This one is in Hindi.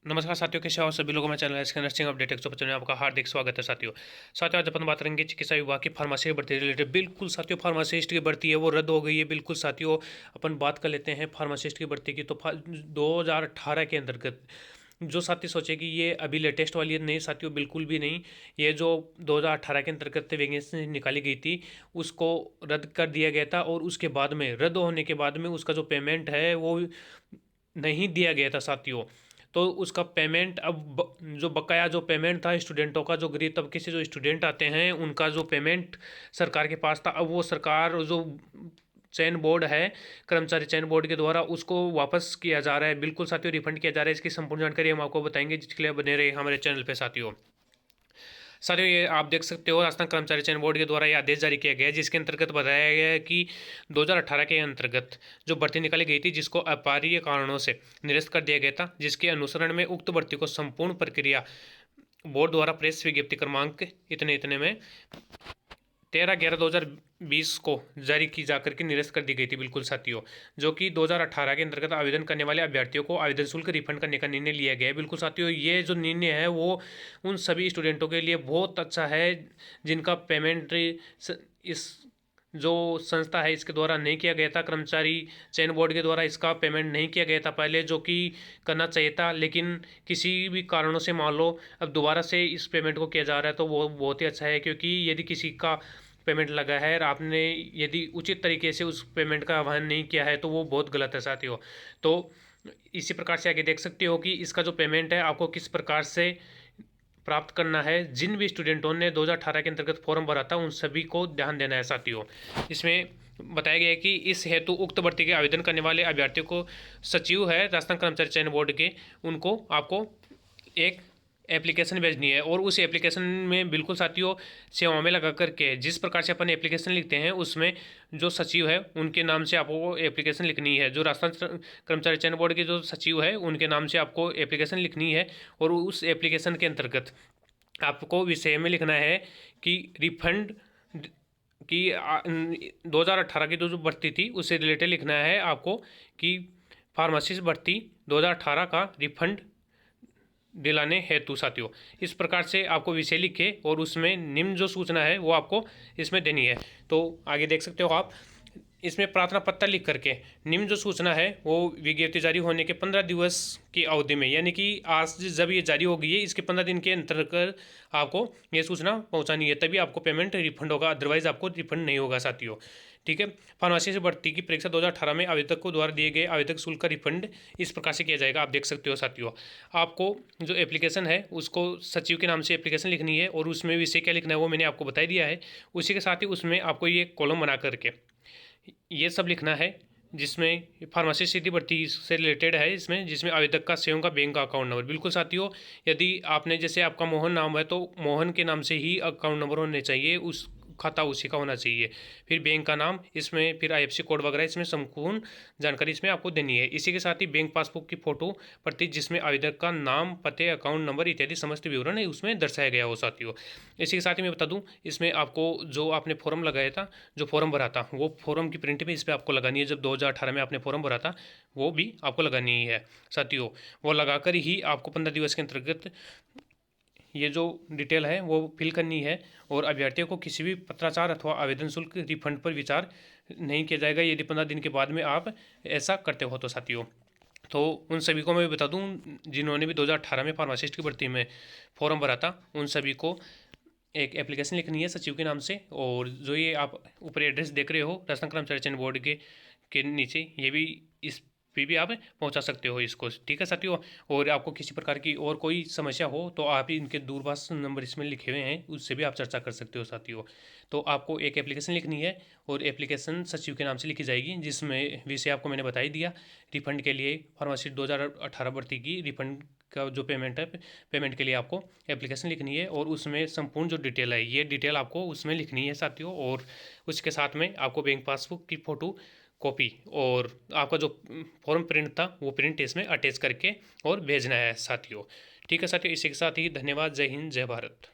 नमस्कार साथियों, कैसे हो सभी लोगों में चैनल इसके नर्सिंग अपडेट 155 में आपका हार्दिक स्वागत है साथियों। आज अपन बात करेंगे चिकित्सा विभाग की फार्मेसी की भर्ती रिलेटेड। बिल्कुल साथियों, फार्मासिस्ट की भर्ती है वो रद्द हो गई है। बिल्कुल साथियों, अपन बात कर लेते हैं फार्मासिस्ट की भर्ती की। तो 2018 के अंतर्गत जो साथी सोचे कि ये अभी लेटेस्ट वाली है, नहीं साथियों, बिल्कुल भी नहीं। ये जो 2018 के अंतर्गत वैकेंसी निकाली गई थी उसको रद्द कर दिया गया था, और उसके बाद में रद्द होने के बाद में उसका जो पेमेंट है वो नहीं दिया गया था साथियों। तो उसका पेमेंट अब जो बकाया जो पेमेंट था स्टूडेंटों का, जो गरीब तबके से जो स्टूडेंट आते हैं उनका जो पेमेंट सरकार के पास था, अब वो सरकार जो चयन बोर्ड है, कर्मचारी चयन बोर्ड के द्वारा उसको वापस किया जा रहा है। बिल्कुल साथियों, रिफंड किया जा रहा है। इसकी संपूर्ण जानकारी हम आपको बताएंगे, जिसके लिए बने रहे हमारे चैनल पे साथियों। साथियों, ये आप देख सकते हो, राजस्थान कर्मचारी चयन बोर्ड के द्वारा ये आदेश जारी किया गया है, जिसके अंतर्गत बताया गया है कि 2018 के अंतर्गत जो भर्ती निकाली गई थी जिसको अपारीय कारणों से निरस्त कर दिया गया था, जिसके अनुसरण में उक्त भर्ती को संपूर्ण प्रक्रिया बोर्ड द्वारा प्रेस विज्ञप्ति क्रमांक इतने इतने में 13/11/2020 को जारी की जाकर के निरस्त कर दी गई थी। बिल्कुल साथियों, जो कि 2018 के अंतर्गत आवेदन करने वाले अभ्यर्थियों को आवेदन शुल्क रिफंड करने का निर्णय लिया गया है। बिल्कुल साथियों, ये जो निर्णय है वो उन सभी स्टूडेंटों के लिए बहुत अच्छा है जिनका पेमेंट इस जो संस्था है इसके द्वारा नहीं किया गया था। कर्मचारी चयन बोर्ड के द्वारा इसका पेमेंट नहीं किया गया था पहले, जो कि करना चाहिए था, लेकिन किसी भी कारणों से मान लो अब दोबारा से इस पेमेंट को किया जा रहा है तो वो बहुत ही अच्छा है। क्योंकि यदि किसी का पेमेंट लगा है और आपने यदि उचित तरीके से उस पेमेंट का आह्वान नहीं किया है तो वो बहुत गलत है साथियों। तो इसी प्रकार से आगे देख सकते हो कि इसका जो पेमेंट है आपको किस प्रकार से प्राप्त करना है। जिन भी स्टूडेंटों ने 2018 के अंतर्गत फॉर्म भरा था उन सभी को ध्यान देना है साथियों। इसमें बताया गया है कि इस हेतु उक्त भर्ती के आवेदन करने वाले अभ्यर्थियों को सचिव है राजस्थान कर्मचारी चयन बोर्ड के, उनको आपको एक एप्लीकेशन भेजनी है, और उस एप्लीकेशन में बिल्कुल साथियों सेवाओं में लगा करके जिस प्रकार से अपन एप्लीकेशन लिखते हैं उसमें जो सचिव है उनके नाम से आपको एप्लीकेशन लिखनी है। जो राजस्थान कर्मचारी चयन बोर्ड के जो सचिव है उनके नाम से आपको एप्लीकेशन लिखनी है, और उस एप्लीकेशन के अंतर्गत आपको विषय में लिखना है कि रिफंड की 2018 की जो भर्ती थी उससे रिलेटेड लिखना है आपको कि फार्मासिस्ट भर्ती 2018 का रिफंड दिलाने हेतु साथियों। इस प्रकार से आपको विषय लिखे और उसमें निम्न जो सूचना है वो आपको इसमें देनी है। तो आगे देख सकते हो आप, इसमें प्रार्थना पत्र लिख करके निम्न जो सूचना है वो विज्ञप्ति जारी होने के 15 दिवस की अवधि में, यानी कि आज जब ये जारी हो गई है इसके 15 दिन के अंतर्गत आपको ये सूचना पहुंचानी है, तभी आपको पेमेंट रिफंड होगा, अदरवाइज आपको रिफंड नहीं होगा साथियों। ठीक है। फार्मेसी से भर्ती की परीक्षा 2018 में आवेदक को द्वारा दिए गए आवेदक शुल्क का रिफंड इस प्रकार से किया जाएगा। आप देख सकते हो साथियों, आपको जो एप्लीकेशन है उसको सचिव के नाम से एप्लीकेशन लिखनी है, और उसमें विषय क्या लिखना है वो मैंने आपको बता दिया है। उसी के साथ ही उसमें आपको ये कॉलम बना करके ये सब लिखना है, जिसमें फार्मेसी सीधी भर्ती से रिलेटेड है इसमें, जिसमें आवेदक का स्वयं का बैंक का अकाउंट नंबर। बिल्कुल साथियों, यदि आपने जैसे आपका मोहन नाम है तो मोहन के नाम से ही अकाउंट नंबर होने चाहिए, उस खाता उसी का होना चाहिए। फिर बैंक का नाम, इसमें फिर आईएफएससी कोड वगैरह, इसमें संपूर्ण जानकारी इसमें आपको देनी है। इसी के साथ ही बैंक पासबुक की फोटो प्रति जिसमें आवेदक का नाम, पते, अकाउंट नंबर इत्यादि समस्त विवरण है उसमें दर्शाया गया हो साथियों। इसी के साथ ही मैं बता दूं, इसमें आपको जो आपने फॉर्म लगाया था, जो फॉर्म भरा था, वो फॉर्म की प्रिंट भी इस पर आपको लगानी है। जब 2018 में आपने फॉर्म भरा था वो भी आपको लगानी ही है साथियों। वो लगाकर ही आपको 15 दिवस के अंतर्गत ये जो डिटेल है वो फिल करनी है, और अभ्यर्थियों को किसी भी पत्राचार अथवा आवेदन शुल्क रिफंड पर विचार नहीं किया जाएगा यदि 15 दिन के बाद में आप ऐसा करते हो तो साथियों। तो उन सभी को मैं बता दूं जिन्होंने भी 2018 में फार्मासिस्ट की भर्ती में फॉर्म भरा था, उन सभी को एक एप्लीकेशन लिखनी है सचिव के नाम से, और जो ये आप ऊपर एड्रेस देख रहे हो राजस्थान कर्मचारी चयन बोर्ड के नीचे, ये भी इस पे भी आप पहुंचा सकते हो इसको। ठीक है साथियों, और आपको किसी प्रकार की और कोई समस्या हो तो आप ही इनके दूरभाष नंबर इसमें लिखे हुए हैं, उससे भी आप चर्चा कर सकते हो साथियों। तो आपको एक एप्लीकेशन लिखनी है, और एप्लीकेशन सचिव के नाम से लिखी जाएगी, जिसमें विषय आपको मैंने बता ही दिया। रिफंड के लिए फार्मेसी 2018 भर्ती की रिफंड का जो पेमेंट है, पेमेंट के लिए आपको एप्लीकेशन लिखनी है, और उसमें संपूर्ण जो डिटेल है ये डिटेल आपको उसमें लिखनी है साथियों। और उसके साथ में आपको बैंक पासबुक की फ़ोटो कॉपी और आपका जो फॉर्म प्रिंट था वो प्रिंट इसमें अटैच करके और भेजना है साथियों। ठीक है साथियों, इसी के साथ ही धन्यवाद। जय हिंद, जय भारत।